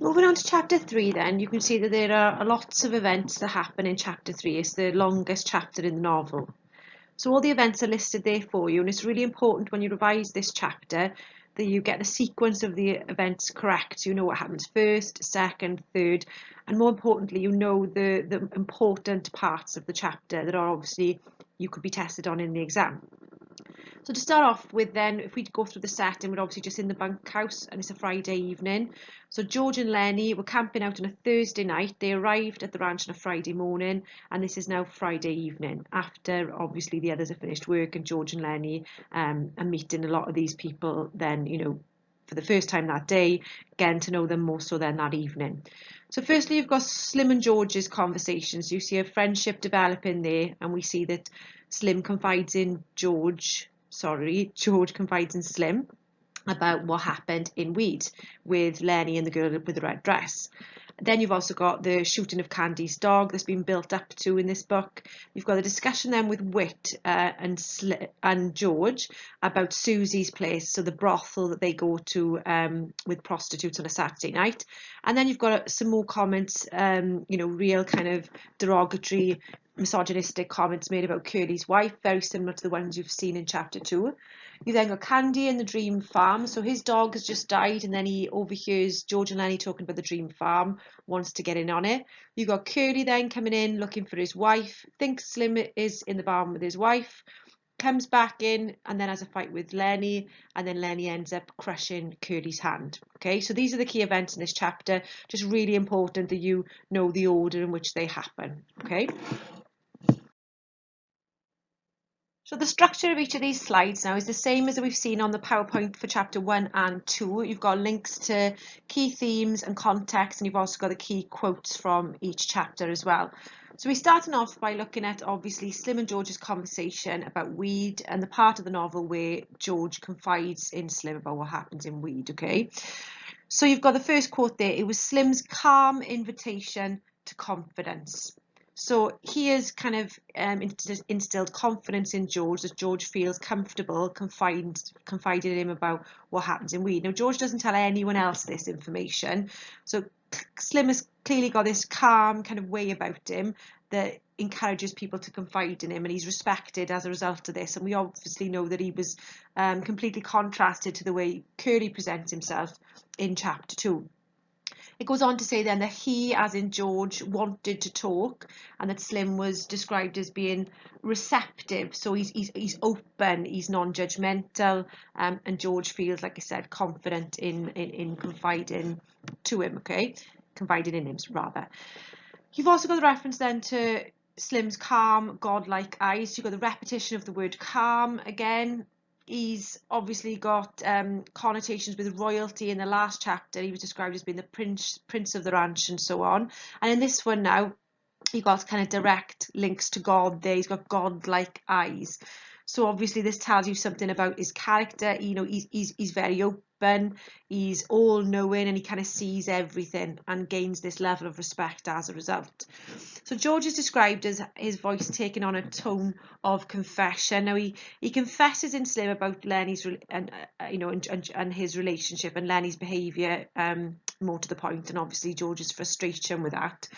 Moving on to chapter 3 then, you can see that there are lots of events that happen in chapter 3. It's the longest chapter in the novel. So all the events are listed there for you, and it's really important when you revise this chapter that you get the sequence of the events correct. You know what happens first, second, third, and more importantly, you know the important parts of the chapter that are obviously you could be tested on in the exam. So to start off with then, if we go through the setting, we're obviously just in the bunkhouse and it's a Friday evening. So George and Lenny were camping out on a Thursday night. They arrived at the ranch on a Friday morning, and this is now Friday evening after obviously the others have finished work, and George and Lenny are meeting a lot of these people then, you know, for the first time that day, getting to know them more so than that evening. So firstly, you've got Slim and George's conversations. You see a friendship developing there, and we see that George confides in Slim about what happened in Weed with Lenny and the girl with the red dress. Then you've also got the shooting of Candy's dog that's been built up to in this book. You've got the discussion then with Whit and George about Susy's place, so the brothel that they go to with prostitutes on a Saturday night. And then you've got some more comments, real kind of derogatory, misogynistic comments made about Curley's wife, very similar to the ones you've seen in chapter 2. You then got Candy in the dream farm. So his dog has just died, and then he overhears George and Lenny talking about the dream farm, wants to get in on it. You got Curly then coming in looking for his wife, thinks Slim is in the barn with his wife, comes back in and then has a fight with Lenny, and then Lenny ends up crushing Curly's hand. Okay, so these are the key events in this chapter. Just really important that you know the order in which they happen. Okay. So the structure of each of these slides now is the same as we've seen on the PowerPoint for chapter 1 and 2. You've got links to key themes and context, and you've also got the key quotes from each chapter as well. So we're starting off by looking at obviously Slim and George's conversation about Weed and the part of the novel where George confides in Slim about what happens in Weed, okay? So you've got the first quote there. It was Slim's calm invitation to confidence. So he has kind of instilled confidence in George, that George feels comfortable confiding in him about what happens in Weed. Now, George doesn't tell anyone else this information. So Slim has clearly got this calm kind of way about him that encourages people to confide in him, and he's respected as a result of this. And we obviously know that he was completely contrasted to the way Curly presents himself in chapter 2. It goes on to say then that he, as in George, wanted to talk, and that Slim was described as being receptive. So he's open, he's non-judgmental, and George feels, like I said, confident in confiding to him, okay? Confiding in him, rather. You've also got the reference then to Slim's calm, godlike eyes. You've got the repetition of the word calm again. He's obviously got connotations with royalty. In the last chapter, he was described as being the prince of the ranch and so on. And in this one now, he got kind of direct links to God there. He's got God-like eyes. So obviously this tells you something about his character. You know, he's very open, he's all-knowing, and he kind of sees everything and gains this level of respect as a result. So George is described as his voice taking on a tone of confession. Now he confesses in Slim about Lenny's and his relationship and Lenny's behaviour, more to the point, and obviously George's frustration with that.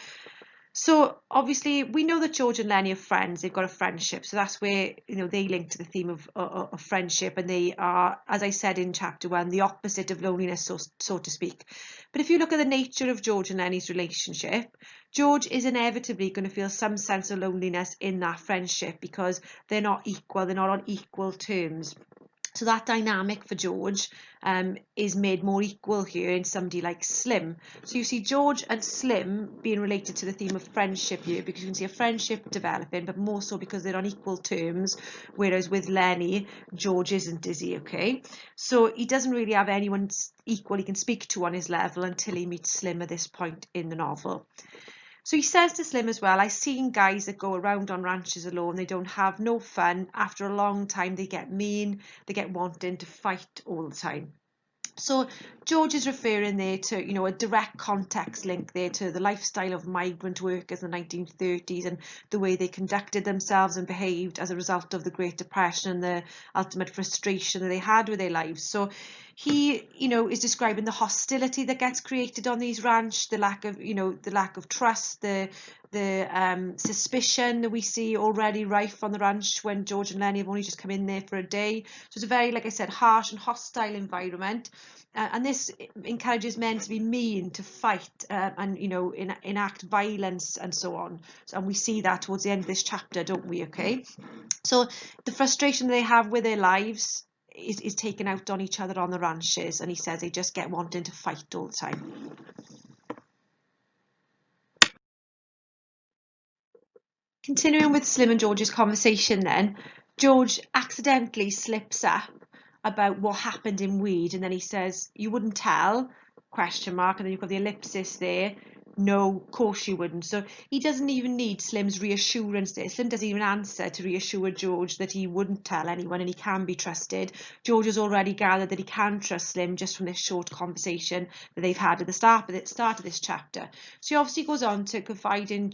So obviously we know that George and Lenny are friends. They've got a friendship, so that's where they link to the theme of friendship, and they are, as I said in chapter 1, the opposite of loneliness, so to speak. But if you look at the nature of George and Lenny's relationship, George is inevitably going to feel some sense of loneliness in that friendship because they're not equal, they're not on equal terms. So that dynamic for George is made more equal here in somebody like Slim. So you see George and Slim being related to the theme of friendship here, because you can see a friendship developing, but more so because they're on equal terms, whereas with Lenny, George isn't, is he? Okay, so he doesn't really have anyone equal he can speak to on his level until he meets Slim at this point in the novel. So he says to Slim as well, I've seen guys that go around on ranches alone, they don't have no fun. After a long time, they get mean, they get wanting to fight all the time. So George is referring there to, a direct context link there to the lifestyle of migrant workers in the 1930s and the way they conducted themselves and behaved as a result of the Great Depression and the ultimate frustration that they had with their lives. So He, is describing the hostility that gets created on these ranch, the lack of trust, the suspicion that we see already rife on the ranch when George and Lenny have only just come in there for a day. So it's a very, like I said, harsh and hostile environment. And this encourages men to be mean, to fight, and enact violence and so on. And we see that towards the end of this chapter, don't we? Okay, so the frustration they have with their lives is taken out on each other on the ranches, and he says they just get wanting to fight all the time. Continuing with Slim and George's conversation then, George accidentally slips up about what happened in Weed, and then he says, "You wouldn't tell?" Question mark, and then you've got the ellipsis there. No, of course you wouldn't. So he doesn't even need Slim's reassurance there. Slim doesn't even answer to reassure George that he wouldn't tell anyone and he can be trusted. George has already gathered that he can trust Slim just from this short conversation that they've had at the start of this chapter. So he obviously goes on to confide in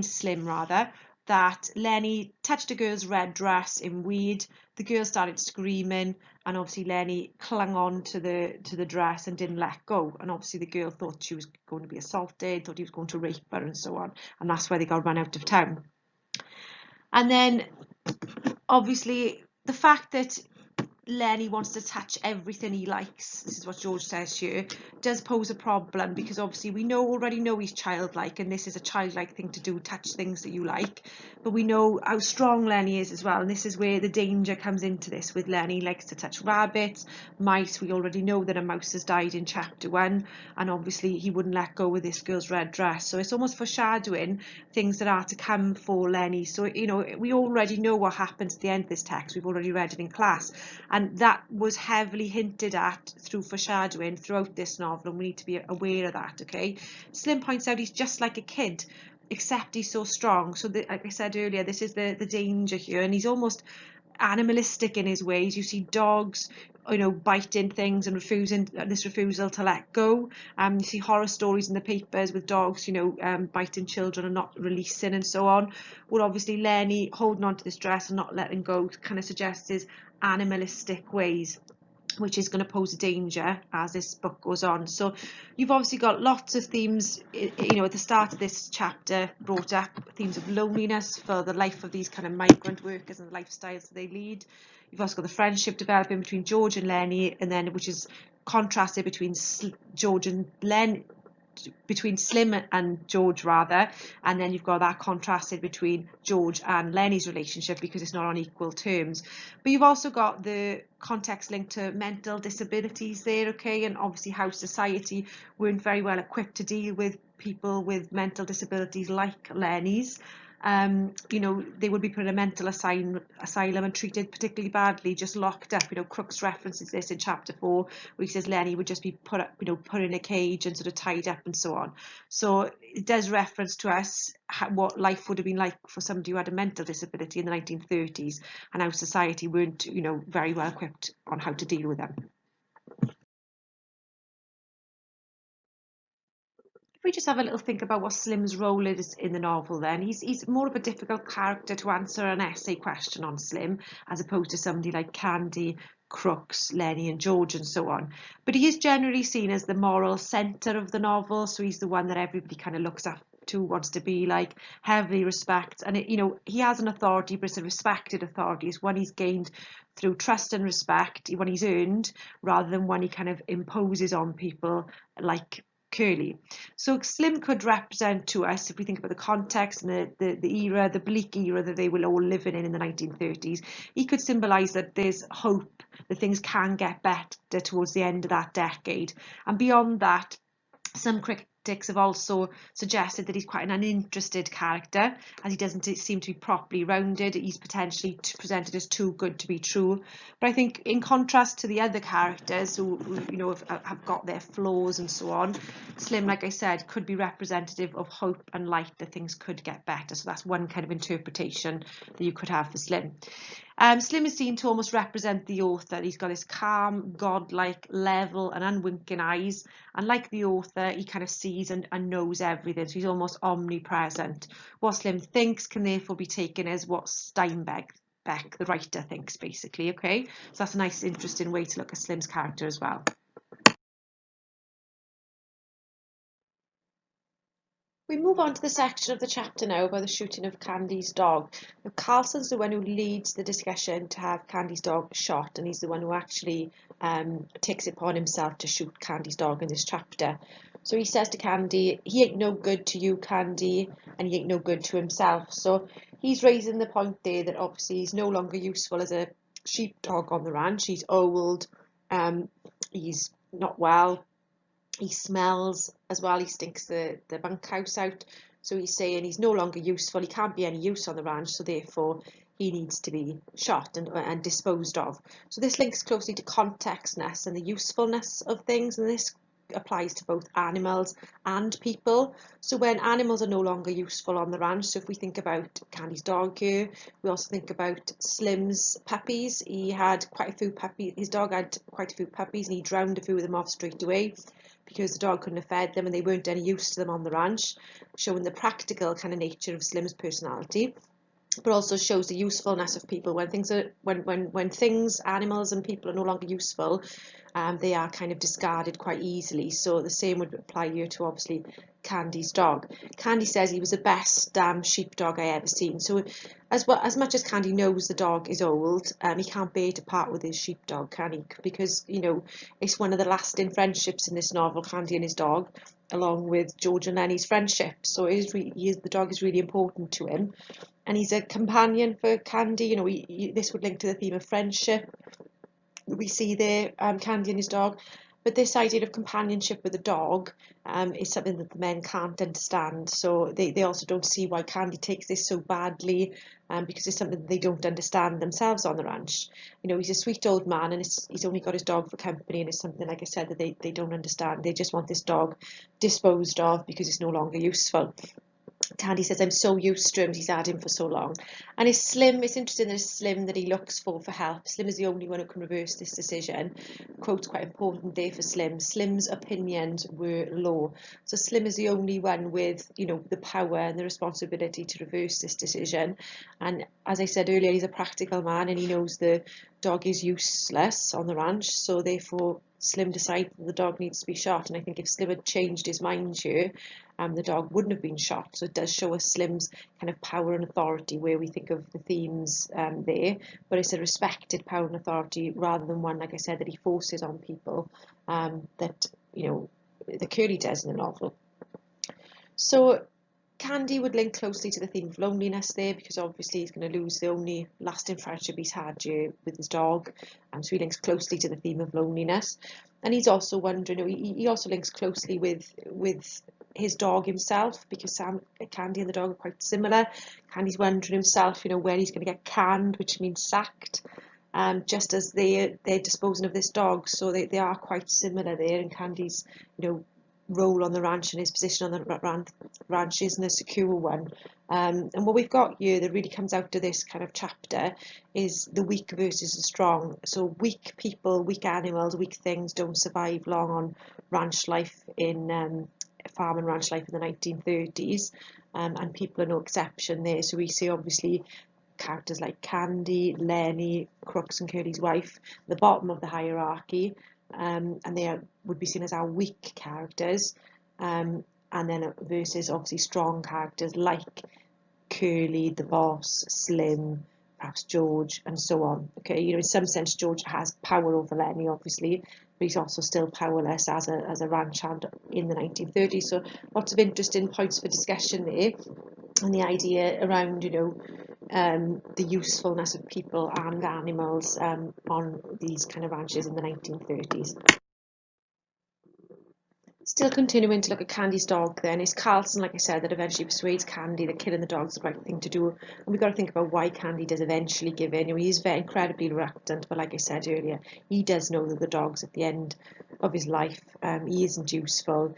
Slim rather, that Lenny touched a girl's red dress in Weed. The girl started screaming, and obviously Lenny clung on to the dress and didn't let go. And obviously the girl thought she was going to be assaulted, thought he was going to rape her, and so on. And that's why they got run out of town. And then obviously the fact that Lenny wants to touch everything he likes, this is what George says here, does pose a problem, because obviously we already know he's childlike, and this is a childlike thing to do, touch things that you like, but we know how strong Lenny is as well, and this is where the danger comes into this with Lenny. He likes to touch rabbits, mice. We already know that a mouse has died in chapter 1, and obviously he wouldn't let go of this girl's red dress, so it's almost foreshadowing things that are to come for Lenny. So we already know what happens at the end of this text. We've already read it in class. And that was heavily hinted at through foreshadowing throughout this novel, and we need to be aware of that, okay? Slim points out he's just like a kid, except he's so strong. So, like I said earlier, this is the danger here, and he's almost animalistic in his ways. You see dogs, biting things and this refusal to let go. You see horror stories in the papers with dogs, biting children and not releasing and so on. Well, obviously Lenny holding on to this dress and not letting go kind of suggests his animalistic ways, which is going to pose a danger as this book goes on. So you've obviously got lots of themes, at the start of this chapter brought up, themes of loneliness for the life of these kind of migrant workers and the lifestyles that they lead. You've also got the friendship developing between George and Lenny, and then which is contrasted between between Slim and George rather, and then you've got that contrasted between George and Lenny's relationship because it's not on equal terms. But you've also got the context linked to mental disabilities there, okay, and obviously how society weren't very well equipped to deal with people with mental disabilities like Lenny's. They would be put in a mental asylum and treated particularly badly, just locked up. Crooks references this in chapter 4, where he says Lenny would just be put in a cage and sort of tied up and so on. So it does reference to us what life would have been like for somebody who had a mental disability in the 1930s, and how society weren't, very well equipped on how to deal with them. We just have a little think about what Slim's role is in the novel then. He's more of a difficult character to answer an essay question on Slim, as opposed to somebody like Candy, Crooks, Lenny and George and so on. But he is generally seen as the moral centre of the novel, so he's the one that everybody kind of looks up to, wants to be like, heavily respects. And he has an authority, but it's a respected authority. It's one he's gained through trust and respect, one he's earned, rather than one he kind of imposes on people like Curley. So Slim could represent to us, if we think about the context and the era, the bleak era that they were all living in the 1930s, he could symbolise that there's hope, that things can get better towards the end of that decade. And beyond that, some critics have also suggested that he's quite an uninterested character, as he doesn't seem to be properly rounded. He's potentially presented as too good to be true. But I think in contrast to the other characters who have got their flaws and so on, Slim, like I said, could be representative of hope and light, that things could get better. So that's one kind of interpretation that you could have for Slim. Slim is seen to almost represent the author. He's got his calm, godlike, level and unwinking eyes, and like the author, he kind of sees and knows everything, so he's almost omnipresent. What Slim thinks can therefore be taken as what Steinbeck Beck, the writer, thinks, basically. Okay, so that's a nice, interesting way to look at Slim's character as well. We move on to the section of the chapter now about the shooting of Candy's dog. Now, Carlson's the one who leads the discussion to have Candy's dog shot, and he's the one who actually takes it upon himself to shoot Candy's dog in this chapter. So he says to Candy, he ain't no good to you, Candy, and he ain't no good to himself. So he's raising the point there that obviously he's no longer useful as a sheepdog on the ranch. He's old, he's not well, he smells as well, he stinks the bunkhouse out. So he's saying he's no longer useful, he can't be any use on the ranch, so therefore he needs to be shot and disposed of. So this links closely to contextness and the usefulness of things, and this applies to both animals and people. So when animals are no longer useful on the ranch, so if we think about Candy's dog here, we also think about Slim's puppies. He had quite a few puppies, his dog had quite a few puppies, and he drowned a few of them off straight away because the dog couldn't have fed them and they weren't any use to them on the ranch, showing the practical kind of nature of Slim's personality, but also shows the usefulness of people. When things are when things, animals and people are no longer useful, they are kind of discarded quite easily. So the same would apply here to obviously Candy's dog. Candy says he was the best damn sheepdog I ever seen. So as much as Candy knows the dog is old, he can't bear to part with his sheepdog, can he? Because, you know, it's one of the lasting friendships in this novel, Candy and his dog, along with George and Lenny's friendship. So the dog is really important to him, and he's a companion for Candy. You know, this would link to the theme of friendship we see there, Candy and his dog. But this idea of companionship with a dog is something that the men can't understand. So they also don't see why Candy takes this so badly, because it's something that they don't understand themselves on the ranch. You know, he's a sweet old man, and he's only got his dog for company, and it's something, like I said, that they don't understand. They just want this dog disposed of because it's no longer useful. Candy says, I'm so used to him, he's had him for so long. And it's Slim, it's interesting that it's Slim that he looks for help. Slim is the only one who can reverse this decision. Quote's quite important there for Slim. Slim's opinions were law. So Slim is the only one with, you know, the power and the responsibility to reverse this decision. And as I said earlier, he's a practical man, and he knows the dog is useless on the ranch, so therefore Slim decided the dog needs to be shot. And I think if Slim had changed his mind here, the dog wouldn't have been shot. So it does show us Slim's kind of power and authority, where we think of the themes there, but it's a respected power and authority rather than one, like I said, that he forces on people, that, you know, the Curley does in the novel. So Candy would link closely to the theme of loneliness there, because obviously he's going to lose the only lasting friendship he's had here with his dog, so he links closely to the theme of loneliness. And he's also wondering, he also links closely with his dog himself, because Candy and the dog are quite similar. Candy's wondering himself, you know, where he's going to get canned, which means sacked, just as they're disposing of this dog. So they are quite similar there, and Candy's, you know, role on the ranch and his position on the ranch isn't a secure one. And what we've got here that really comes out of this kind of chapter is the weak versus the strong. So weak people, weak animals, weak things don't survive long on ranch life in farm and ranch life in the 1930s, and people are no exception there. So we see obviously characters like Candy, Lenny, Crooks and Curley's wife, the bottom of the hierarchy, and they would be seen as our weak characters, and then versus obviously strong characters like Curley, the boss, Slim, perhaps George, and so on. Okay, you know, in some sense George has power over Lenny, obviously, but he's also still powerless as a ranch hand in the 1930s. So lots of interesting points for discussion there, and the idea around, you know, the usefulness of people and animals on these kind of ranches in the 1930s. Still continuing to look at Candy's dog then, it's Carlson, like I said, that eventually persuades Candy that killing the dog's the right thing to do. And we've got to think about why Candy does eventually give in. You know, he's very incredibly reluctant, but like I said earlier, he does know that the dog's at the end of his life. He isn't useful,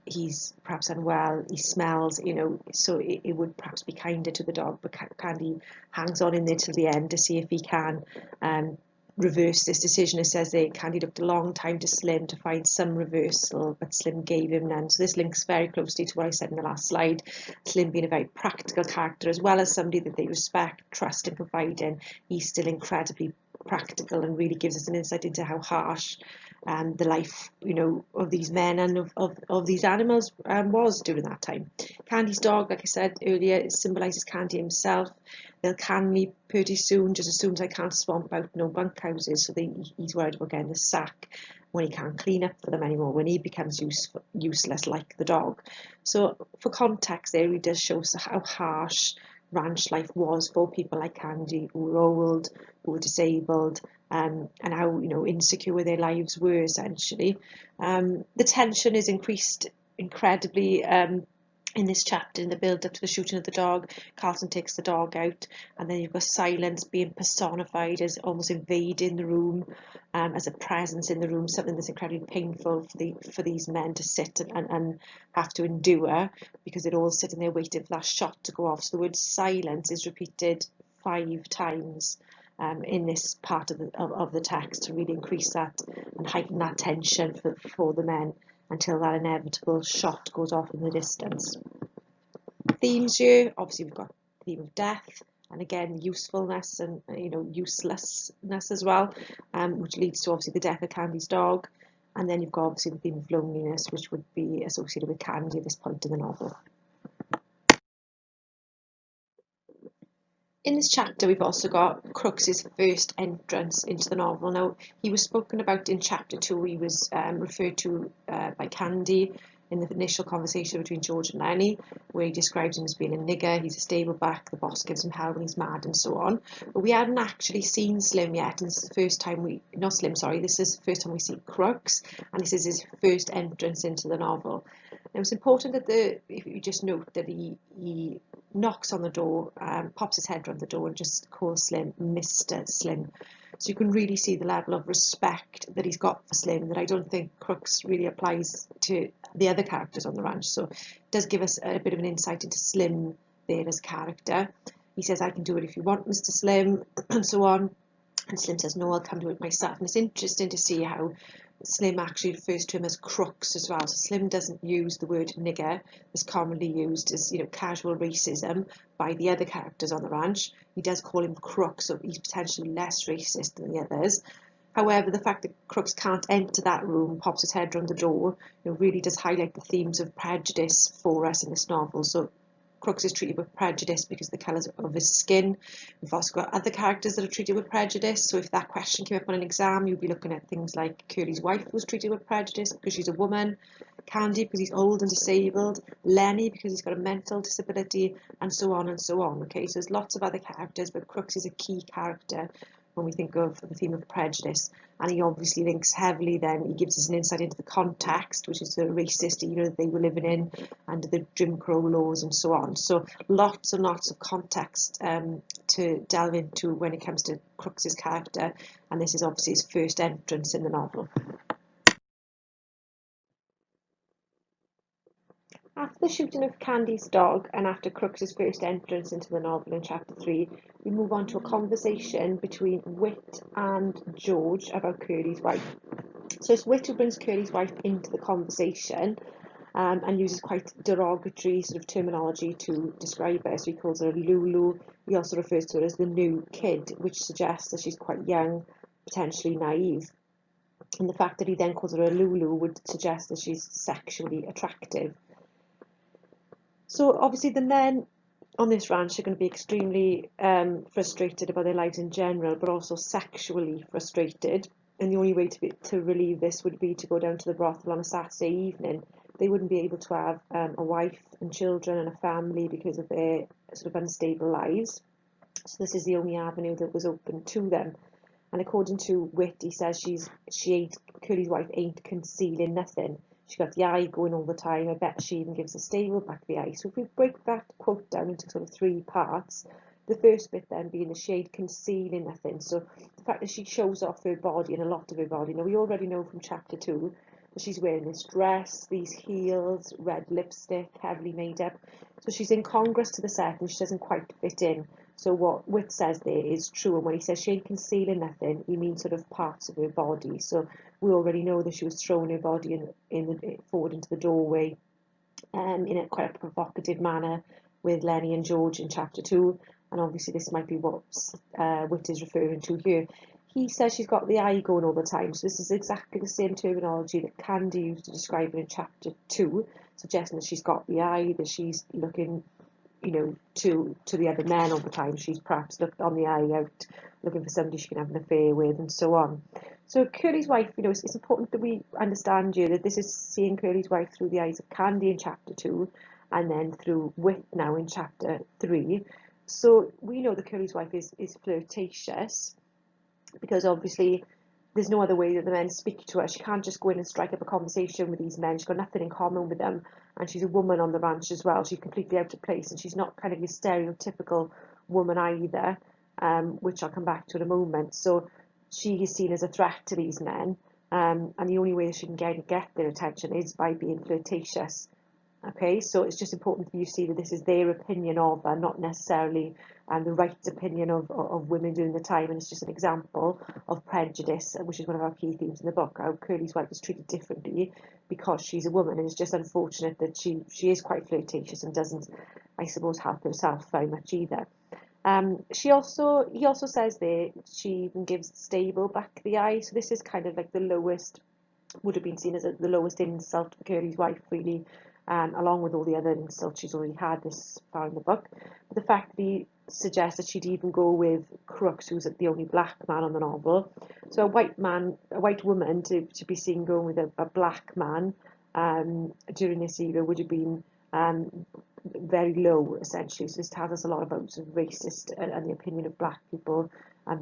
he's perhaps unwell, he smells, you know, so it would perhaps be kinder to the dog, but Candy hangs on in there till the end to see if he can reverse this decision. It says that Candy looked a long time to Slim to find some reversal, but Slim gave him none. So this links very closely to what I said in the last slide. Slim being a very practical character, as well as somebody that they respect, trust and confide in. He's still incredibly practical and really gives us an insight into how harsh the life, of these men and of these animals was during that time. Candy's dog, like I said earlier, it symbolises Candy himself. They'll can me pretty soon, just as soon as I can't swamp out no bunkhouses. So he's worried about getting the sack when he can't clean up for them anymore, when he becomes useless like the dog. So for context there, it does show how harsh ranch life was for people like Candy, who were old, who were disabled, and how insecure their lives were essentially. The tension is increased incredibly in this chapter, in the build up to the shooting of the dog. Carlton takes the dog out, and then you've got silence being personified as almost invading the room, as a presence in the room, something that's incredibly painful for these men to sit and have to endure, because they're all sitting there waiting for that shot to go off. So the word silence is repeated 5 times in this part of the text to really increase that and heighten that tension for the men until that inevitable shot goes off in the distance. Themes here, obviously we've got the theme of death, and again usefulness and uselessness as well, which leads to obviously the death of Candy's dog. And then you've got obviously the theme of loneliness, which would be associated with Candy at this point in the novel. In this chapter, we've also got Crooks' first entrance into the novel. Now, he was spoken about in chapter 2. He was referred to by Candy in the initial conversation between George and Lenny, where he describes him as being a nigger, he's a stableback, the boss gives him hell when he's mad, and so on. But we hadn't actually seen Slim yet, and this is the first time this is the first time we see Crooks, and this is his first entrance into the novel. Now, it's important that if you just note that he knocks on the door, pops his head around the door and just calls Slim Mr. Slim. So you can really see the level of respect that he's got for Slim, that I don't think Crooks really applies to the other characters on the ranch. So it does give us a bit of an insight into Slim there as a character. He says, "I can do it if you want, Mr. Slim," and so on. And Slim says, "No, I'll come do it myself." And it's interesting to see how Slim actually refers to him as Crooks as well. So Slim doesn't use the word nigger as commonly used as casual racism by the other characters on the ranch. He does call him Crooks, so he's potentially less racist than the others. However, the fact that Crooks can't enter that room, pops his head around the door, really does highlight the themes of prejudice for us in this novel. So Crooks is treated with prejudice because of the colours of his skin. We've also got other characters that are treated with prejudice. So if that question came up on an exam, you'd be looking at things like Curley's wife was treated with prejudice because she's a woman, Candy because he's old and disabled, Lenny because he's got a mental disability, and so on and so on. Okay, so there's lots of other characters, but Crooks is a key character when we think of the theme of prejudice, and he obviously links heavily then, he gives us an insight into the context, which is the racist era that they were living in, under the Jim Crow laws and so on. So lots and lots of context to delve into when it comes to Crooks's character, and this is obviously his first entrance in the novel. After the shooting of Candy's dog, and after Crooks's first entrance into the novel in chapter 3, we move on to a conversation between Whit and George about Curley's wife. So it's Whit who brings Curley's wife into the conversation, and uses quite derogatory sort of terminology to describe her. So he calls her a Lulu. He also refers to her as the new kid, which suggests that she's quite young, potentially naive. And the fact that he then calls her a Lulu would suggest that she's sexually attractive. So obviously the men on this ranch are going to be extremely frustrated about their lives in general, but also sexually frustrated. And the only way to relieve this would be to go down to the brothel on a Saturday evening. They wouldn't be able to have a wife and children and a family because of their sort of unstable lives. So this is the only avenue that was open to them. And according to Whit, he says Curley's wife ain't concealing nothing. She got the eye going all the time. I bet she even gives a stable back the eye. So if we break that quote down into sort of 3 parts, the first bit then being the shade concealing nothing. So the fact that she shows off her body and a lot of her body. Now we already know from chapter 2 that she's wearing this dress, these heels, red lipstick, heavily made up. So she's incongruous to the set and she doesn't quite fit in. So what Whit says there is true, and when he says she ain't concealing nothing, he means sort of parts of her body. So we already know that she was throwing her body forward into the doorway, in a quite a provocative manner with Lenny and George in chapter 2, and obviously this might be what Whit is referring to here. He says she's got the eye going all the time, so this is exactly the same terminology that Candy used to describe it in chapter 2, suggesting that she's got the eye, that she's looking, to the other men all the time. She's perhaps looked on the eye out, looking for somebody she can have an affair with, and so on. So Curly's wife, it's important that we understand here that this is seeing Curly's wife through the eyes of Candy in chapter 2, and then through Whit now in chapter 3. So we know that Curly's wife is flirtatious, because obviously there's no other way that the men speak to her. She can't just go in and strike up a conversation with these men. She's got nothing in common with them, and she's a woman on the ranch as well. She's completely out of place, and she's not kind of your stereotypical woman either, which I'll come back to in a moment. So she is seen as a threat to these men, and the only way she can get their attention is by being flirtatious. Okay, so it's just important for you to see that this is their opinion of her, not necessarily the right opinion of women during the time, and it's just an example of prejudice, which is one of our key themes in the book, how Curly's wife is treated differently because she's a woman, and it's just unfortunate that she is quite flirtatious and doesn't, I suppose, help herself very much either. He also says there she even gives the stable back the eye, so this is kind of like the lowest, would have been seen as the lowest insult for Curly's wife, really, along with all the other insults she's already had this far in the book. But the fact that he suggests that she'd even go with Crooks, who's the only black man on the novel. So a white woman to be seen going with a black man during this era would have been very low, essentially. So this tells us a lot about sort of racist and the opinion of black people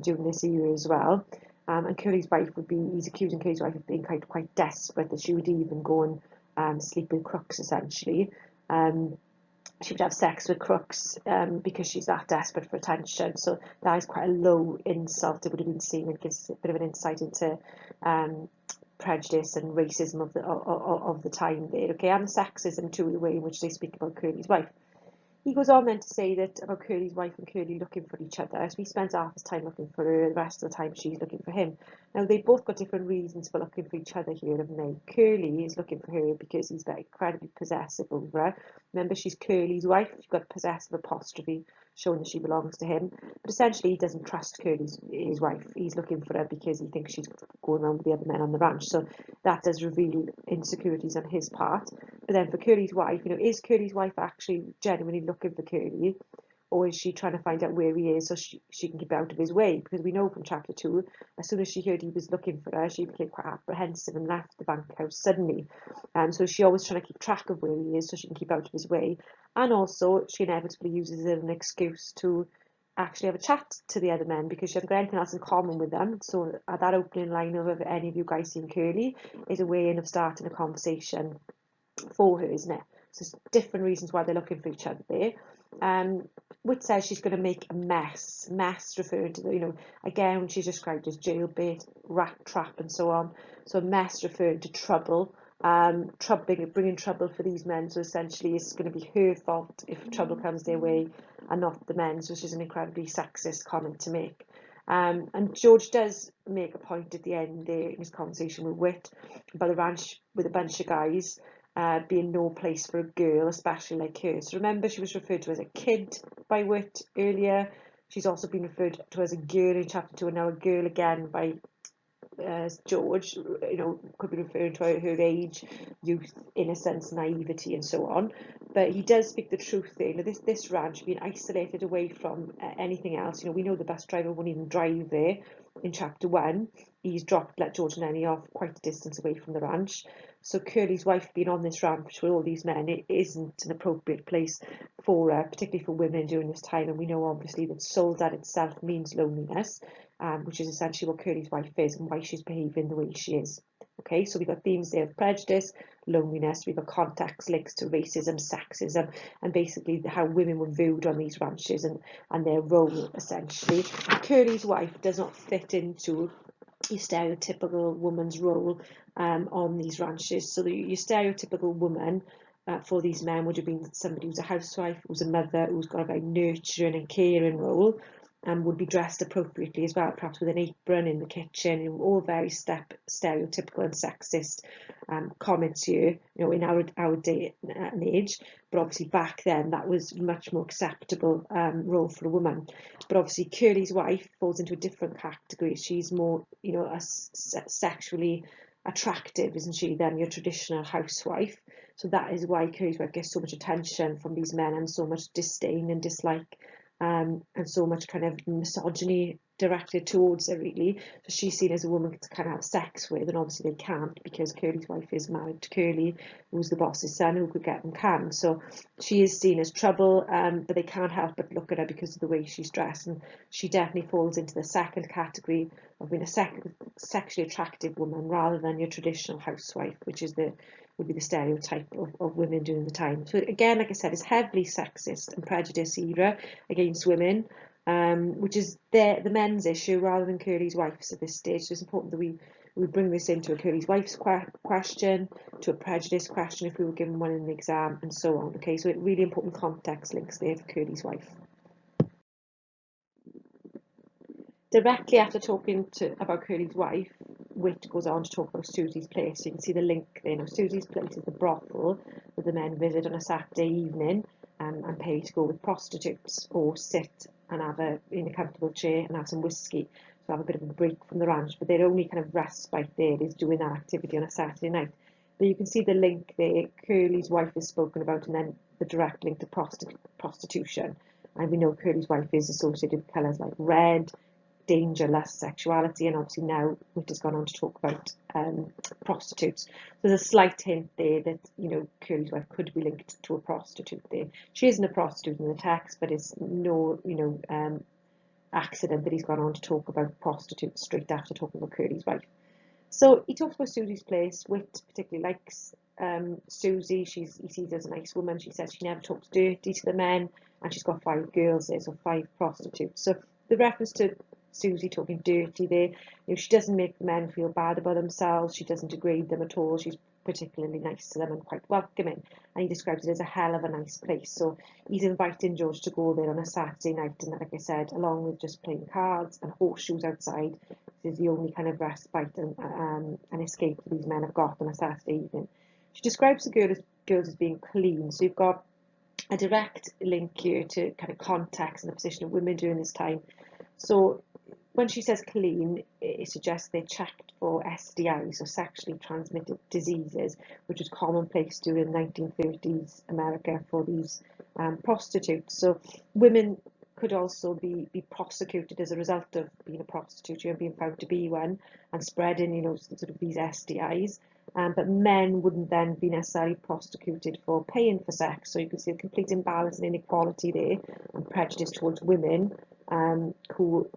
during this era as well. And Curly's wife he's accusing Curly's wife of being quite desperate, that she would even go and sleep with Crooks, essentially. She would have sex with Crooks because she's that desperate for attention. So that is quite a low insult, it would have been seen. It gives a bit of an insight into prejudice and racism of the time there, okay, and the sexism too, the way in which they speak about Curly's wife. He goes on then to say that about Curly's wife and Curly looking for each other. So he spends half his time looking for her, the rest of the time she's looking for him. Now, they've both got different reasons for looking for each other here, haven't they? Curly is looking for her because he's very incredibly possessive over her. Remember, she's Curly's wife. You've got possessive apostrophe showing that she belongs to him. But essentially, he doesn't trust his wife. He's looking for her because he thinks she's going around with the other men on the ranch. So that does reveal insecurities on his part. But then for Curly's wife, is Curly's wife actually genuinely looking for Curly, or is she trying to find out where he is so she can keep out of his way? Because we know from chapter 2, as soon as she heard he was looking for her, she became quite apprehensive and left the bunkhouse suddenly. So she's always trying to keep track of where he is so she can keep out of his way. And also, she inevitably uses it as an excuse to actually have a chat to the other men because she hasn't got anything else in common with them. So that opening line of, have any of you guys seen Curly, is a way of starting a conversation for her, isn't it? So there's different reasons why they're looking for each other there. Whit says she's going to make a mess referring to again, she's described as jailbait, rat trap, and so on. So mess referring to trouble, bringing trouble for these men. So essentially it's going to be her fault if trouble comes their way and not the men's, which is an incredibly sexist comment to make. And George does make a point at the end there in his conversation with Whit about the ranch with a bunch of guys being no place for a girl, especially like her. So remember, she was referred to as a kid by Whit earlier. She's also been referred to as a girl in chapter 2, and now a girl again by George. Could be referring to her age, youth, innocence, naivety, and so on. But he does speak the truth there. This ranch being isolated away from anything else. We know the bus driver won't even drive there. In chapter 1, he's let George and Lenny off quite a distance away from the ranch. So Curly's wife being on this ranch with all these men, it isn't an appropriate place for her, particularly for women during this time. And we know obviously that Soledad itself means loneliness, which is essentially what Curly's wife is and why she's behaving the way she is. Okay, so we've got themes there of prejudice, loneliness, we've got context links to racism, sexism, and basically how women were viewed on these ranches and their role, essentially. Curly's wife does not fit into your stereotypical woman's role on these ranches. So your stereotypical woman for these men would have been somebody who's a housewife, who's a mother, who's got a very nurturing and caring role, and would be dressed appropriately as well, perhaps with an apron in the kitchen. All very stereotypical and sexist comments here, in our day and age. But obviously back then that was much more acceptable role for a woman. But obviously Curley's wife falls into a different category. She's more, sexually attractive, isn't she, than your traditional housewife. So that is why Curley's wife gets so much attention from these men and so much disdain and dislike, and so much kind of misogyny directed towards her, really. So she's seen as a woman to kind of have sex with, and obviously they can't, because Curley's wife is married to Curley, who's the boss's son, who could get them can. So she is seen as trouble, but they can't help but look at her because of the way she's dressed, and she definitely falls into the second category of being a sexually attractive woman rather than your traditional housewife, which is would be the stereotype of women during the time. So again, like I said, it's heavily sexist and prejudice era against women, which is the men's issue rather than Curley's wife's at this stage. So it's important that we bring this into a Curley's wife's question, to a prejudice question if we were given one in the exam, and so on. Okay, so really important context links there for Curley's wife. Directly after talking about Curley's wife, Witt goes on to talk about Susy's place. So you can see the link there. Now, Susy's place is the brothel that the men visit on a Saturday evening and pay to go with prostitutes, or sit and have in a comfortable chair and have some whiskey. So have a bit of a break from the ranch. But their only kind of respite there is doing that activity on a Saturday night. But you can see the link there. Curley's wife is spoken about, and then the direct link to prostitution. And we know Curley's wife is associated with colours like red, danger, lust, sexuality, and obviously now Witt has gone on to talk about prostitutes. There's a slight hint there that Curley's wife could be linked to a prostitute there. She isn't a prostitute in the text, but it's no accident that he's gone on to talk about prostitutes straight after talking about Curley's wife. So he talks about Susy's place. Witt particularly likes Susy. He sees her as a nice woman. She says she never talks dirty to the men, and she's got 5 girls there, so 5 prostitutes. So the reference to Susy talking dirty there, she doesn't make the men feel bad about themselves. She doesn't degrade them at all. She's particularly nice to them and quite welcoming. And he describes it as a hell of a nice place. So he's inviting George to go there on a Saturday night, and like I said, along with just playing cards and horseshoes outside, this is the only kind of respite and escape that these men have got on a Saturday evening. She describes the girls as being clean. So you've got a direct link here to kind of context and the position of women during this time. So when she says clean, it suggests they're checked for STIs, or sexually transmitted diseases, which was commonplace during 1930s America for these prostitutes. So women could also be prosecuted as a result of being a prostitute, and being found to be one, and spreading, sort of these STIs. But men wouldn't then be necessarily prosecuted for paying for sex. So you can see a complete imbalance and inequality there, and prejudice towards women, who,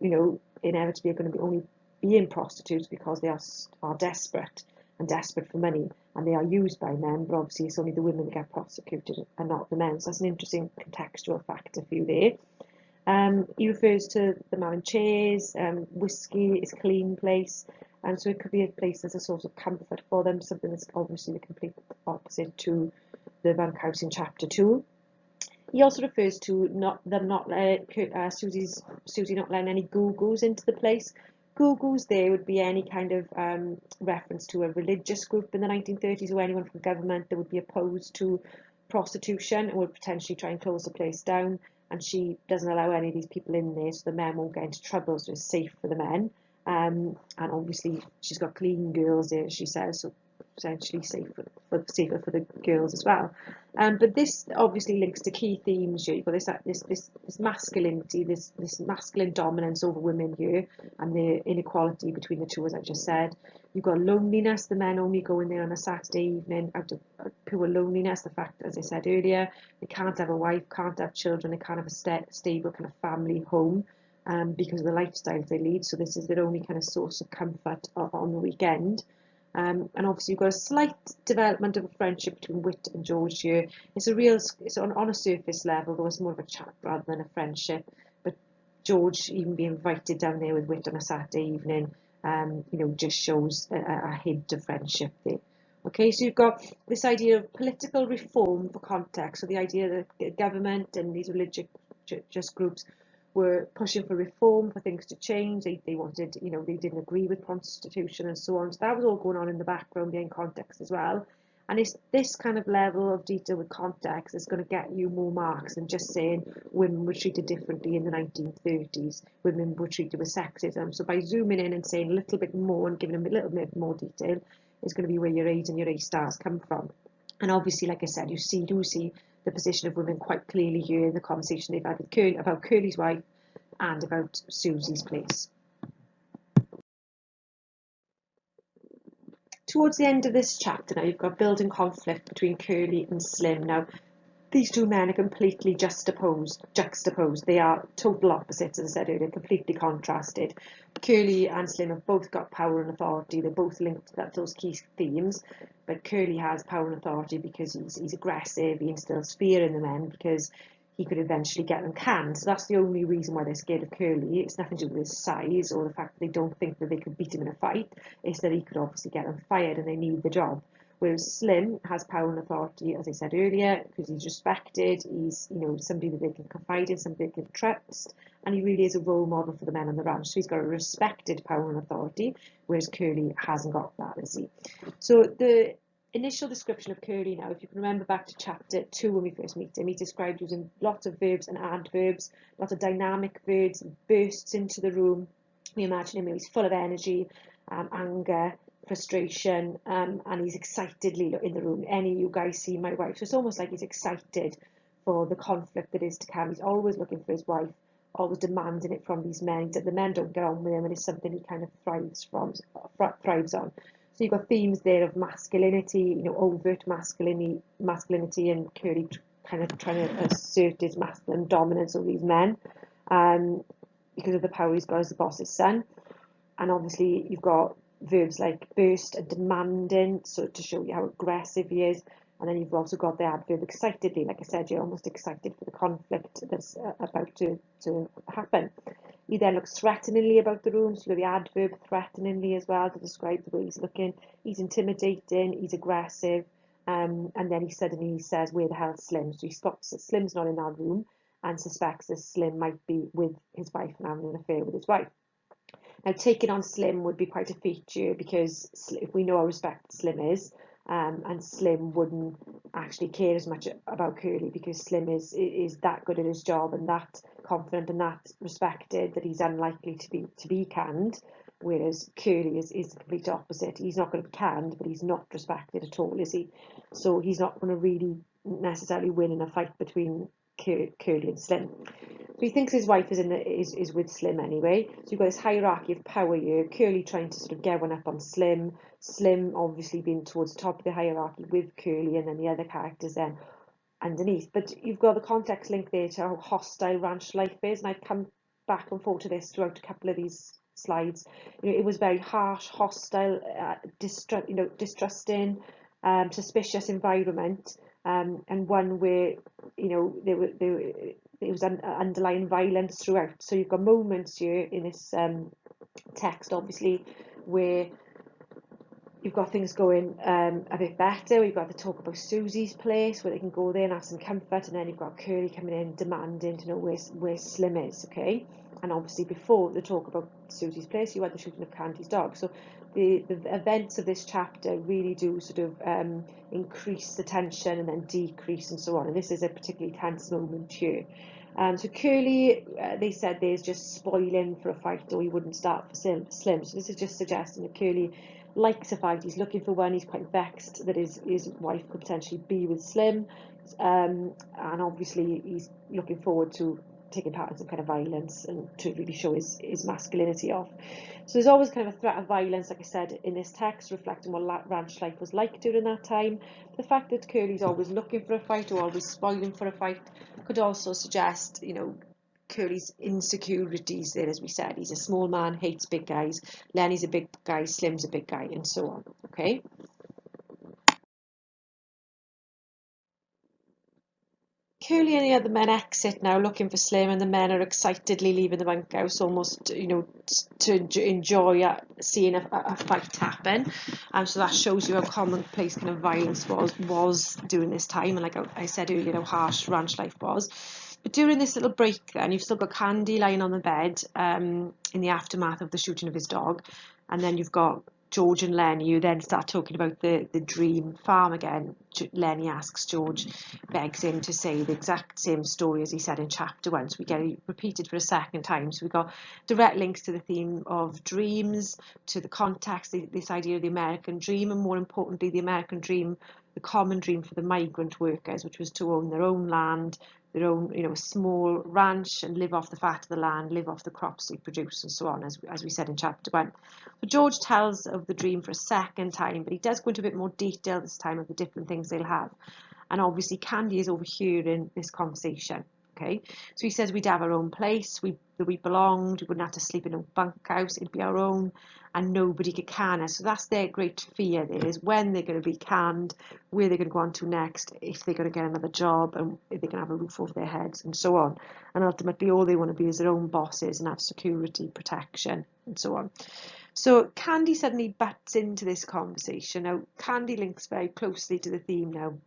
inevitably are going to be only being prostitutes because they are desperate for money, and they are used by men. But obviously it's only the women that get prosecuted and not the men. So that's an interesting contextual factor for you there. He refers to the man in chairs. Whiskey is a clean place, and so it could be a place that's a source of comfort for them, something that's obviously the complete opposite to the bunkhouse in chapter 2. He also refers to Susy not letting any go-go's into the place. Go-go's there would be any kind of reference to a religious group in the 1930s, or anyone from government that would be opposed to prostitution and would potentially try and close the place down. And she doesn't allow any of these people in there, so the men won't get into trouble, so it's safe for the men. And obviously she's got clean girls there, she says, so essentially safer for the girls as well. But this obviously links to key themes here. You've got this masculinity, this masculine dominance over women here, and the inequality between the two, as I just said. You've got loneliness. The men only go in there on a Saturday evening out of pure loneliness. The fact, as I said earlier, they can't have a wife, can't have children, they can't have a stable kind of family home, because of the lifestyle they lead. So this is their only kind of source of comfort on the weekend. And obviously you've got a slight development of a friendship between Witt and George here. It's on a surface level, though it's more of a chat rather than a friendship. But George even being invited down there with Witt on a Saturday evening, just shows a hint of friendship there. Okay, so you've got this idea of political reform for context. So the idea that the government and these religious groups were pushing for reform, for things to change. They wanted, they didn't agree with prostitution and so on. So that was all going on in the background behind context as well. And it's this kind of level of detail with context that's going to get you more marks than just saying women were treated differently in the 1930s, women were treated with sexism. So by zooming in and saying a little bit more and giving them a little bit more detail is going to be where your A's and your A stars come from. And obviously, like I said, you do see the position of women quite clearly here in the conversation they've had with Curly, about Curly's wife and about Susy's place. Towards the end of this chapter now, you've got building conflict between Curly and Slim. Now, these two men are completely juxtaposed. They are total opposites, as I said earlier, completely contrasted. Curly and Slim have both got power and authority. They're both linked to those key themes. But Curly has power and authority because he's aggressive. He instills fear in the men because he could eventually get them canned. So that's the only reason why they're scared of Curly. It's nothing to do with his size or the fact that they don't think that they could beat him in a fight. It's that he could obviously get them fired and they need the job. Whereas Slim has power and authority, as I said earlier, because he's respected, he's somebody that they can confide in, somebody they can trust, and he really is a role model for the men on the ranch. So he's got a respected power and authority, whereas Curly hasn't got that, is he? So the initial description of Curly now, if you can remember back to chapter 2 when we first meet him, he described using lots of verbs and adverbs, lots of dynamic verbs, bursts into the room. We imagine him, he's full of energy, anger, frustration, and he's excitedly in the room. Any of you guys see my wife? So it's almost like he's excited for the conflict that is to come. He's always looking for his wife, always demanding it from these men. The men don't get on with him, and it's something he kind of thrives on. So you've got themes there of masculinity, overt masculinity, and Curly kind of trying to assert his masculine dominance over these men, because of the power he's got as the boss's son. And obviously you've got verbs like burst and demanding, so to show you how aggressive he is. And then you've also got the adverb excitedly. Like I said, you're almost excited for the conflict that's about to happen. He then looks threateningly about the room, so you've got the adverb threateningly as well to describe the way he's looking. He's intimidating, he's aggressive, and then he suddenly says, "Where the hell's Slim?" So he spots that Slim's not in that room and suspects that Slim might be with his wife and having an affair with his wife. Now, taking on Slim would be quite a feature because if we know how respected Slim is, and Slim wouldn't actually care as much about Curly because Slim is that good at his job and that confident and that respected that he's unlikely to be canned, whereas Curly is the complete opposite. He's not going to be canned, but he's not respected at all, is he? So he's not going to really necessarily win in a fight between Curly and Slim. So he thinks his wife is with Slim anyway. So you've got this hierarchy of power here. Curly trying to sort of get one up on Slim. Slim obviously being towards the top of the hierarchy with Curly, and then the other characters then underneath. But you've got the context link there to how hostile ranch life is, and I've come back and forth to this throughout a couple of these slides. It was very harsh, hostile, distrusting, suspicious environment, and one where there was underlying violence throughout. So you've got moments here in this text, obviously, where you've got things going a bit better. We've got the talk about Susy's place, where they can go there and have some comfort, and then you've got Curly coming in demanding to know where Slim is, okay? And obviously before the talk about Susy's place, you had the shooting of Candy's dog. So the events of this chapter really do sort of increase the tension and then decrease and so on. And this is a particularly tense moment here. So Curly, they said there's just spoiling for a fight, or he wouldn't start for Slim. So this is just suggesting that Curly likes a fight. He's looking for one. He's quite vexed that his wife could potentially be with Slim, and obviously he's looking forward to taking part in some kind of violence and to really show his masculinity off. So there's always kind of a threat of violence, like I said, in this text, reflecting what ranch life was like during that time. The fact that Curly's always looking for a fight or always spoiling for a fight could also suggest, Curly's insecurities there, as we said. He's a small man, hates big guys. Lenny's a big guy, Slim's a big guy, and so on, okay? Curly and the other men exit now looking for Slim, and the men are excitedly leaving the bunkhouse, almost, you know, to enjoy seeing a fight happen. So that shows you how commonplace kind of violence was during this time, and like I said earlier, how harsh ranch life was. But during this little break then, you've still got Candy lying on the bed in the aftermath of the shooting of his dog, and then you've got George and Lenny, who then start talking about the dream farm again. Lenny asks George, begs him to say the exact same story as he said in chapter 1. So we get it repeated for a second time. So we've got direct links to the theme of dreams, to the context, this idea of the American dream, and more importantly, the American dream, the common dream for the migrant workers, which was to own their own land, their own, you know, small ranch, and live off the fat of the land, live off the crops they produce, and so on, as we said in chapter 1. So George tells of the dream for a second time, but he does go into a bit more detail this time of the different things they'll have. And obviously Candy is overhearing this conversation. Okay, so he says we'd have our own place, that we belonged, we wouldn't have to sleep in a bunkhouse, it'd be our own, and nobody could can us. So that's their great fear there, is when they're going to be canned, where they're going to go on to next, if they're going to get another job, and if they're going to have a roof over their heads, and so on. And ultimately all they want to be is their own bosses and have security, protection, and so on. So Candy suddenly butts into this conversation. Now, Candy links very closely to the theme now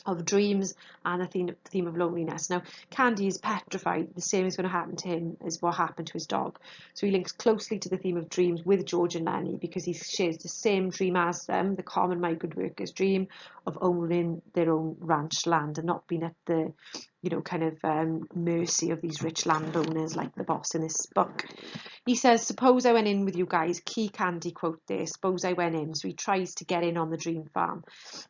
of dreams and the theme of loneliness. Now, Candy is petrified the same is going to happen to him as what happened to his dog. So he links closely to the theme of dreams with George and Lenny, because he shares the same dream as them, the common migrant workers' dream of owning their own ranch land and not being at the, you know, kind of mercy of these rich landowners like the boss in this book. He says, suppose I went in with you guys, key Candy quote there, suppose I went in. So he tries to get in on the dream farm.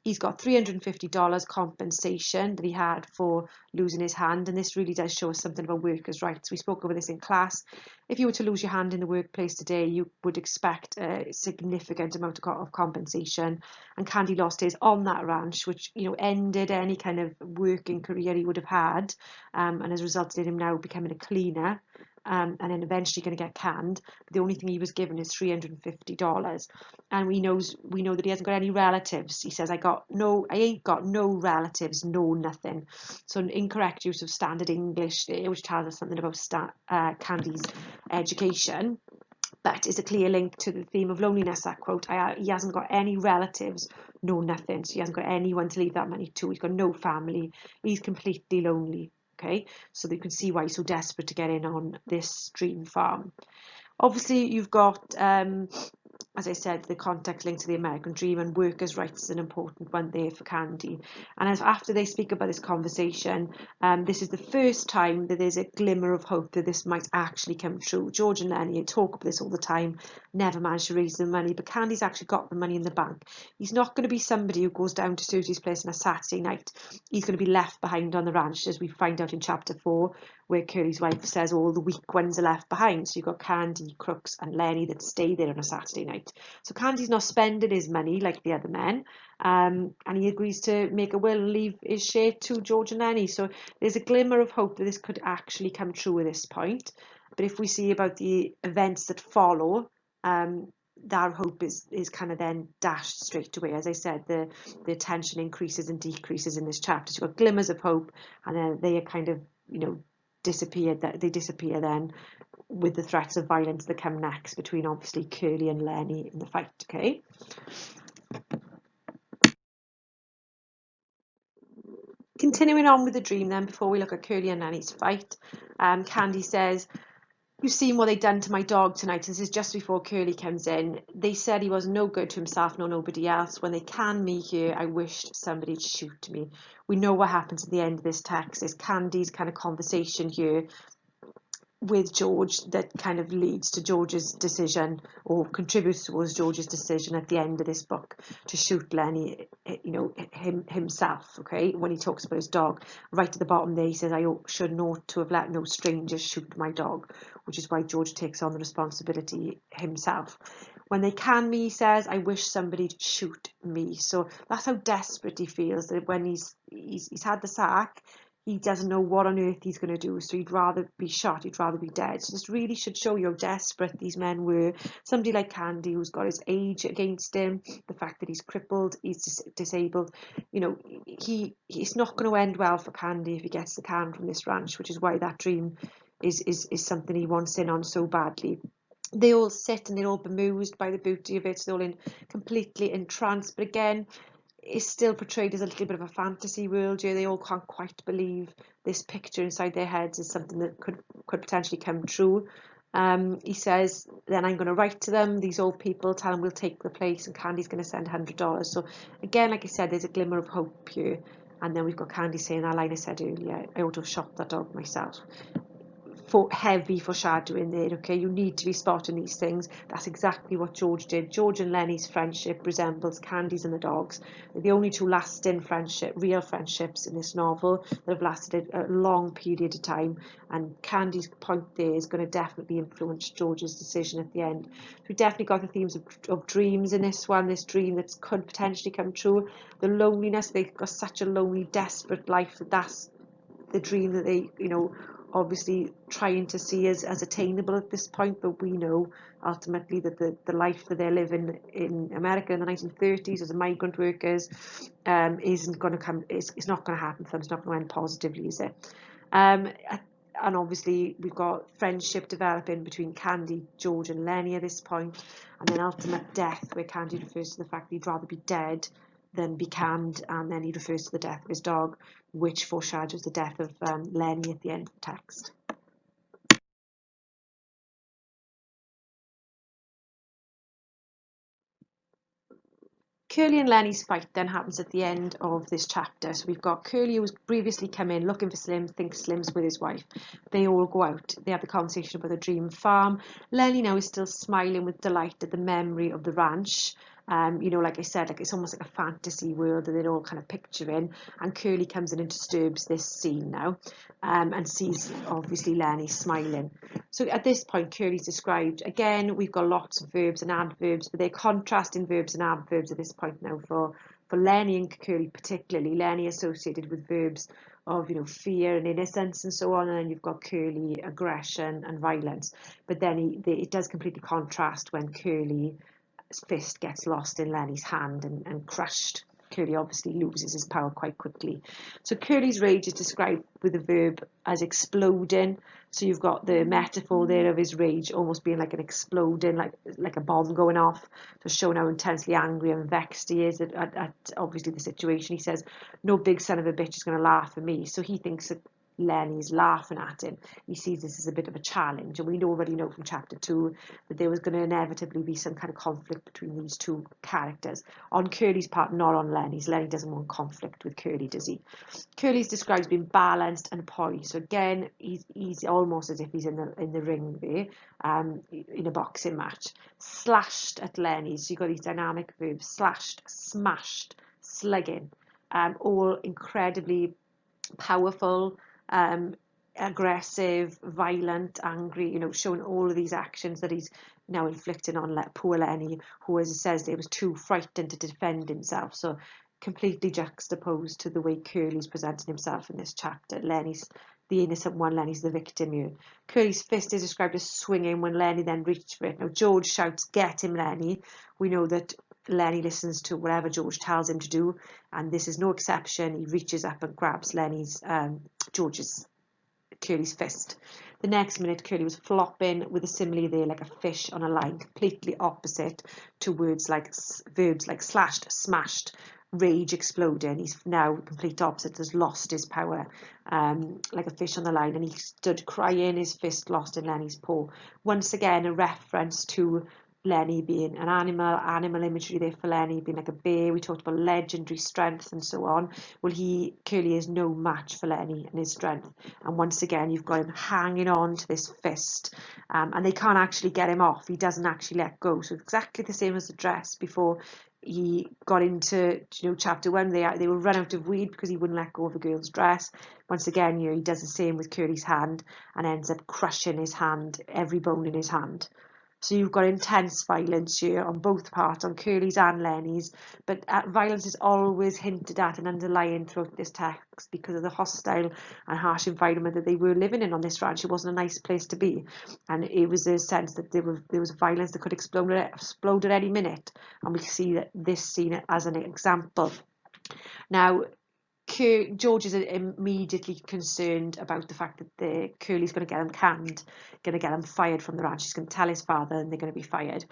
He's got $350 compensation that he had for losing his hand, and this really does show us something about workers' rights. We spoke about this in class. If you were to lose your hand in the workplace today, you would expect a significant amount of compensation, and Candy lost his on that ranch, which, you know, ended any kind of working career he would have had, and has resulted in him now becoming a cleaner. And then eventually going to get canned. But the only thing he was given is $350, and we know that he hasn't got any relatives. He says, I ain't got no relatives, no nothing. So an incorrect use of standard English there, which tells us something about Candy's education. But it's a clear link to the theme of loneliness, that quote. He hasn't got any relatives, no nothing. So he hasn't got anyone to leave that money to. He's got no family. He's completely lonely. Okay, so you can see why he's so desperate to get in on this dream farm. Obviously, you've got, as I said, the context linked to the American dream, and workers' rights is an important one there for Candy. And after they speak about this conversation, this is the first time that there's a glimmer of hope that this might actually come true. George and Lenny talk about this all the time, never manage to raise the money, but Candy's actually got the money in the bank. He's not going to be somebody who goes down to Susy's place on a Saturday night. He's going to be left behind on the ranch, as we find out in chapter 4, where Curly's wife says all the weak ones are left behind. So you've got Candy, Crooks and Lenny that stay there on a Saturday night. So Candy's not spending his money like the other men, and he agrees to make a will and leave his share to George and Lenny. So there's a glimmer of hope that this could actually come true at this point. But if we see about the events that follow, that hope is kind of then dashed straight away. As I said, the tension increases and decreases in this chapter. So you've got glimmers of hope, and then they are kind of, you know, disappear then with the threats of violence that come next between obviously Curly and Lenny in the fight. Okay, continuing on with the dream then, before we look at Curly and Lenny's fight, Candy says, you've seen what they done to my dog tonight. This is just before Curly comes in. They said he was no good to himself nor nobody else. When they canned me here, I wished somebody'd shoot me. We know what happens at the end of this text. Is Candy's kind of conversation here with George that kind of leads to George's decision, or contributes towards George's decision at the end of this book, to shoot Lenny, you know, himself. Okay, when he talks about his dog, right at the bottom there he says, I should not to have let no strangers shoot my dog, which is why George takes on the responsibility himself. When they can me, he says, I wish somebody'd shoot me. So that's how desperate he feels, that when he's had the sack, he doesn't know what on earth he's going to do, so he'd rather be shot, he'd rather be dead. So this really should show you how desperate these men were. Somebody like Candy, who's got his age against him, the fact that he's crippled, he's disabled, you know, he's not going to end well for Candy if he gets the can from this ranch, which is why that dream is something he wants in on so badly. They all sit and they're all bemused by the beauty of it, so they're all completely entranced. But again, it's still portrayed as a little bit of a fantasy world here. They all can't quite believe this picture inside their heads is something that could potentially come true. He says, then I'm going to write to them, these old people, tell them we'll take the place, and Candy's going to send $100. So again, like I said, there's a glimmer of hope here. And then we've got Candy saying that line I said earlier, I ought to have shot that dog myself. For heavy foreshadowing there, okay, you need to be spotting these things. That's exactly what George did. George and Lenny's friendship resembles Candy's and the dog's. They're the only two lasting real friendships in this novel that have lasted a long period of time, and Candy's point there is going to definitely influence George's decision at the end. We've definitely got the themes of dreams in this one, this dream that could potentially come true, the loneliness. They've got such a lonely, desperate life that's the dream that they, you know, obviously trying to see as attainable at this point, but we know ultimately that the life that they're living in America in the 1930s as migrant workers isn't going to come, it's not going to happen for them, it's not going to end positively, is it? And obviously we've got friendship developing between Candy, George and Lenny at this point, and then ultimate death, where Candy refers to the fact that he'd rather be dead than be canned, and then he refers to the death of his dog, which foreshadows the death of Lenny at the end of the text. Curly and Lenny's fight then happens at the end of this chapter. So we've got Curly, who's previously come in looking for Slim, thinks Slim's with his wife. They all go out. They have the conversation about the dream farm. Lenny now is still smiling with delight at the memory of the ranch. You know, like I said, like it's almost like a fantasy world that they're all kind of picturing. And Curly comes in and disturbs this scene now, and sees obviously Lenny smiling. So at this point, Curly's described again. We've got lots of verbs and adverbs, but they're contrasting verbs and adverbs at this point now for Lenny and Curly particularly. Lenny associated with verbs of, you know, fear and innocence and so on, and then you've got Curly aggression and violence. But then it does completely contrast when Curly's fist gets lost in Lenny's hand and crushed. Curly obviously loses his power quite quickly. So Curly's rage is described with the verb as exploding. So you've got the metaphor there of his rage almost being like an exploding, like a bomb going off, to show how intensely angry and vexed he is at obviously the situation. He says, no big son of a bitch is going to laugh at me. So he thinks that Lenny's laughing at him. He sees this as a bit of a challenge, and we already know from chapter 2 that there was going to inevitably be some kind of conflict between these two characters. On Curly's part, not on Lenny's. Lenny doesn't want conflict with Curly, does he? Curly's described as being balanced and poised. So again, he's almost as if he's in the ring there, in a boxing match. Slashed at Lenny's. So you've got these dynamic verbs: slashed, smashed, slugging, all incredibly powerful, aggressive, violent, angry, you know, showing all of these actions that he's now inflicting on poor Lenny, who, as it says, there was too frightened to defend himself. So completely juxtaposed to the way Curly's presenting himself in this chapter. Lenny's the innocent one, Lenny's the victim here. Curly's fist is described as swinging when Lenny then reaches for it. Now George shouts, "Get him, Lenny." We know that Lenny listens to whatever George tells him to do, and this is no exception. He reaches up and grabs Curly's fist. The next minute, Curly was flopping with a simile there, like a fish on a line, completely opposite to verbs like slashed, smashed, rage, exploding. He's now complete opposite, has lost his power, like a fish on the line, and he stood crying, his fist lost in Lenny's paw. Once again, a reference to Lenny being an animal imagery there for Lenny being like a bear. We talked about legendary strength and so on. Well, Curly is no match for Lenny and his strength. And once again, you've got him hanging on to this fist, and they can't actually get him off. He doesn't actually let go. So exactly the same as the dress before he got into, you know, chapter 1. They will run out of weed because he wouldn't let go of a girl's dress. Once again, you know, he does the same with Curly's hand and ends up crushing his hand, every bone in his hand. So you've got intense violence here on both parts, on Curly's and Lenny's, but violence is always hinted at and underlying throughout this text because of the hostile and harsh environment that they were living in on this ranch. It wasn't a nice place to be, and it was a sense that there was violence that could explode at any minute, and we see that this scene as an example. Now, George is immediately concerned about the fact that Curly's going to get him canned, going to get him fired from the ranch. He's going to tell his father and they're going to be fired.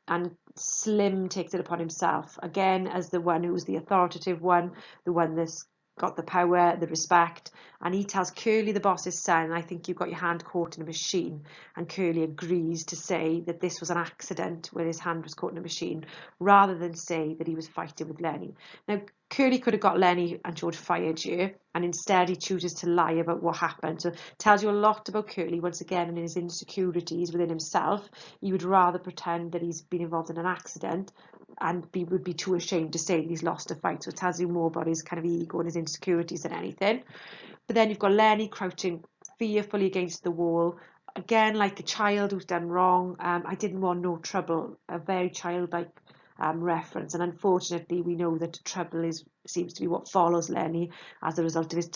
And Slim takes it upon himself, again, as the one who's the authoritative one, the one that's got the power, the respect, and he tells Curly, the boss's son, I think you've got your hand caught in a machine, and Curly agrees to say that this was an accident where his hand was caught in a machine, rather than say that he was fighting with Lenny. Now, Curly could have got Lenny and George fired here, and instead he chooses to lie about what happened. So it tells you a lot about Curly, once again, and his insecurities within himself. He would rather pretend that he's been involved in an accident and would be too ashamed to say that he's lost a fight. So it tells you more about his kind of ego and his insecurities than anything. But then you've got Lenny crouching fearfully against the wall, again like a child who's done wrong. I didn't want no trouble, a very childlike reference, and unfortunately we know that trouble seems to be what follows Lenny as a result of his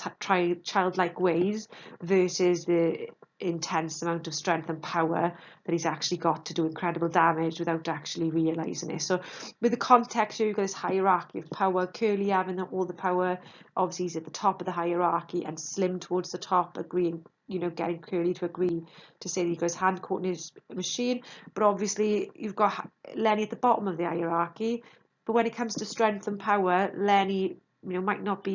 childlike ways versus the intense amount of strength and power that he's actually got to do incredible damage without actually realizing it. So with the context here, you've got this hierarchy of power, Curly having all the power, obviously he's at the top of the hierarchy, and Slim towards the top, agreeing, getting Curly to agree to say that he got his hand caught in his machine. But obviously you've got Lenny at the bottom of the hierarchy, but when it comes to strength and power, Lenny might not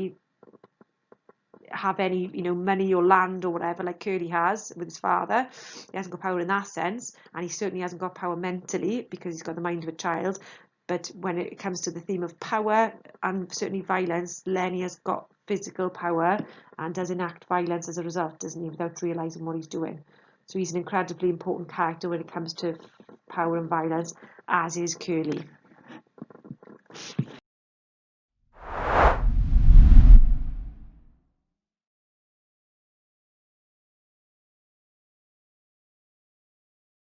have any money or land or whatever like Curly has with his father. He hasn't got power in that sense, and he certainly hasn't got power mentally because he's got the mind of a child. But when it comes to the theme of power and certainly violence, Lenny has got physical power and does enact violence as a result, doesn't he, without realising what he's doing. So he's an incredibly important character when it comes to power and violence, as is Curly.